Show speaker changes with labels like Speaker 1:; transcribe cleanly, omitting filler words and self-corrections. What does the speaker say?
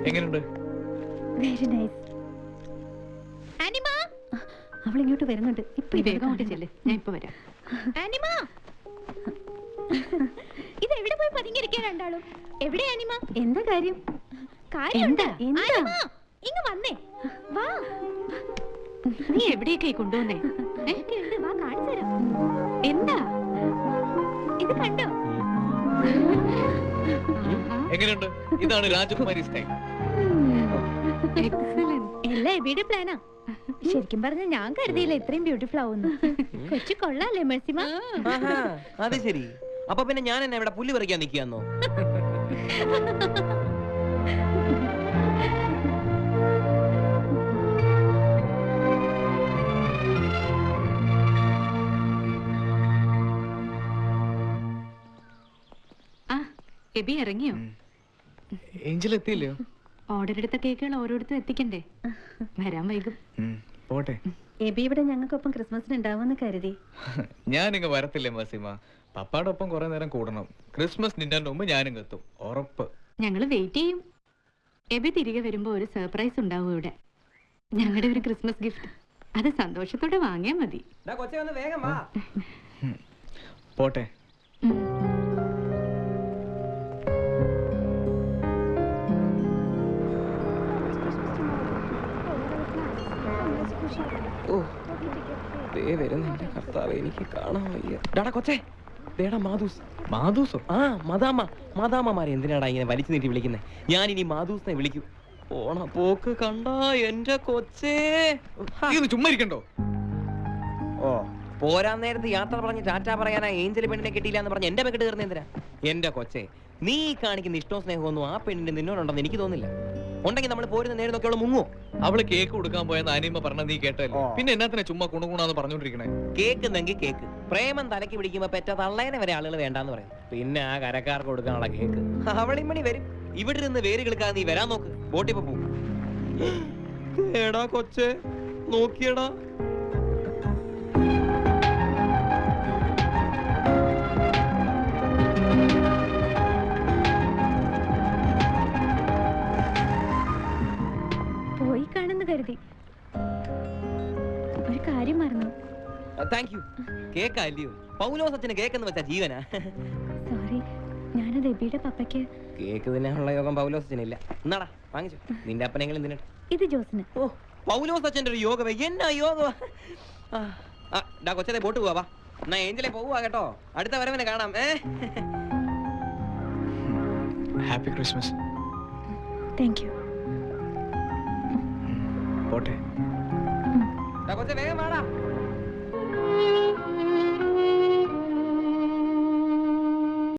Speaker 1: എങ്ങനെയുണ്ട്?
Speaker 2: Very nice. Anime, അവൾ ഇങ്ങോട്ട് വരുന്നുണ്ട്. ഇപ്പൊ വേഗം അങ്ങോട്ട് ചെല്ല്, ഞാൻ ഇപ്പൊ വരാം. ആനിമ, ഇത് എവിടെ പോയി പതുങ്ങിയിരിക്കാൻ രണ്ടാളും? എവിടെ ആനിമ? എന്താ കാര്യം? എന്താ ഇങ്ങ് വന്നേ, വാ. നീ എവിടേക്കായി കൊണ്ടുവന്നേ? വാ കാണിച്ചു തരാം. എന്താ ഇത് കണ്ടോ?
Speaker 1: എങ്ങനെയുണ്ട്? ഇതാണ് രാജകുമാരി സ്റ്റൈൽ.
Speaker 2: എല്ലാം എബിയുടെ പ്ലാനാ. ശരിക്കും പറഞ്ഞ ഞാൻ കരുതിയില്ല ഇത്രയും ബ്യൂട്ടിഫുൾ ആവുന്നു. കൊച്ചു കൊള്ളാല്ലേ മെഴ്സിമ?
Speaker 3: അത് ശരി. അപ്പൊ പിന്നെ ഞാൻ എന്നെ ഇവിടെ പുല്ല് പറിക്കാൻ നിൽക്കാന്നോ?
Speaker 2: എബി ഇറങ്ങിയോ?
Speaker 1: ഏഞ്ചൽ എത്തിയില്ലയോ?
Speaker 2: ഓർഡർ എടുത്ത കേക്കുകൾ ഓരോരുത്തരും എത്തിക്കണ്ടേ? വരാൻ വൈകും.
Speaker 1: പോട്ടെ.
Speaker 2: എബി ഇവിടെ ഞങ്ങൾക്കൊപ്പം ക്രിസ്മസിന് ഉണ്ടാവുമെന്ന് കരുതി.
Speaker 1: ഞാനിങ്ങ് വരത്തില്ലേ മസീമ? പപ്പാടെ ഒപ്പം കുറെ നേരം കൂടണം. ക്രിസ്മസ് നിന്റെ മുമ്പ് ഞാനും എത്തും, ഉറപ്പ്.
Speaker 2: ഞങ്ങൾ വെയിറ്റ് ചെയ്യും. എബി തിരികെ വരുമ്പോ ഒരു സർപ്രൈസ് ഉണ്ടാവും ഇവിടെ. ഞങ്ങളുടെ ഒരു ക്രിസ്മസ് ഗിഫ്റ്റ്. അത് സന്തോഷത്തോടെ വാങ്ങിയാ മതി.
Speaker 1: പോട്ടെ.
Speaker 3: എനിക്ക് കാണാൻ വയ്യ. കൊച്ചേ,
Speaker 1: മാധൂസോ?
Speaker 3: മദാമ്മമാരെ എന്തിനാടാ ഇങ്ങനെ വലിച്ചു നീട്ടി വിളിക്കുന്നത്? ഞാൻ ഇനി മാധൂസിനെ വിളിക്കും. ഓണ പോക്ക് കണ്ടാ എന്റെ കൊച്ചേ.
Speaker 1: ചുമ്മാ ഇരിക്കണ്ടോ?
Speaker 3: ഓ, പോരാൻ നേരത്ത് യാത്ര പറഞ്ഞ് ടാറ്റ പറയാനാ ഏഞ്ചൽ പെണ്ണിനെ കിട്ടിയില്ല എന്ന് പറഞ്ഞ് എന്റെ മെക്കെട്ട് കയറുന്ന എന്തിനാ? എന്റെ കൊച്ചേ, നീ കാണിക്കുന്ന ഇഷ്ടവും സ്നേഹമൊന്നും ആ പെണ്ണിന്റെ നിന്നോടുണ്ടെന്ന് എനിക്ക് തോന്നില്ല. ഉണ്ടെങ്കിൽ നമ്മൾ പോരുന്ന നേരം നോക്കിയുള്ള മുങ്ങോ.
Speaker 1: അവള് കേക്ക് കൊടുക്കാൻ പോയെന്ന് അനിയമ്മ പറഞ്ഞ നീ കേട്ടല്ലോ. പിന്നെ എന്നാത്തിനാ ചുമ്മാ കുണുകുണാന്ന് പറഞ്ഞോണ്ടിരിക്കണേ?
Speaker 3: കേക്കുന്നെങ്കിൽ കേക്ക്. പ്രേമം തലക്ക് പിടിക്കുമ്പോ പെറ്റ തള്ളേനെ വരെ ആളുകൾ വേണ്ടാന്ന് പറയും. പിന്നെ ആ കരക്കാർക്ക് കൊടുക്കാനുള്ള കേക്ക് അവളിമണി വരും. ഇവിടെ നിന്ന് വേര് കിളിക്കാതെ നീ വരാൻ നോക്ക്. ബോട്ടിപ്പോ പോകും. എടാ കൊച്ചേ, നോക്കിയടാ.
Speaker 2: പോയി കാണുന്നു കരുതി. ഒരു കാര്യം മറന്നു.
Speaker 3: Thank you. കേക്കാ അല്ലയോ? പൗലോസ് അച്ഛന് കേക്കെന്ന് വെച്ചാ ജീവനാ.
Speaker 2: സോറി, ഞാനത് എബിയുടെ പപ്പയ്ക്ക്.
Speaker 3: കേക്ക് തിന്നാനുള്ള യോഗം പൗലോസ് അച്ഛനില്ല. എന്നാടാ വാങ്ങിച്ചു. നിന്റെ അപ്പനെങ്കിലും തിന്നട്ടെ.
Speaker 2: ഇത് ജോസിന്.
Speaker 3: ഓ, പൗലോസ് അച്ഛന്റെ ഒരു യോഗ. എന്നാ യോഗ? കൊച്ചതെ ബോട്ട് പോവാ. എന്നാ ഏഞ്ചലെ പോവാ കേട്ടോ. അടുത്ത വരവനെ കാണാം.
Speaker 1: Happy Christmas.
Speaker 2: Thank you.
Speaker 1: പോട്ടെ.
Speaker 3: കൊച്ചെ വേഗം വാടാ.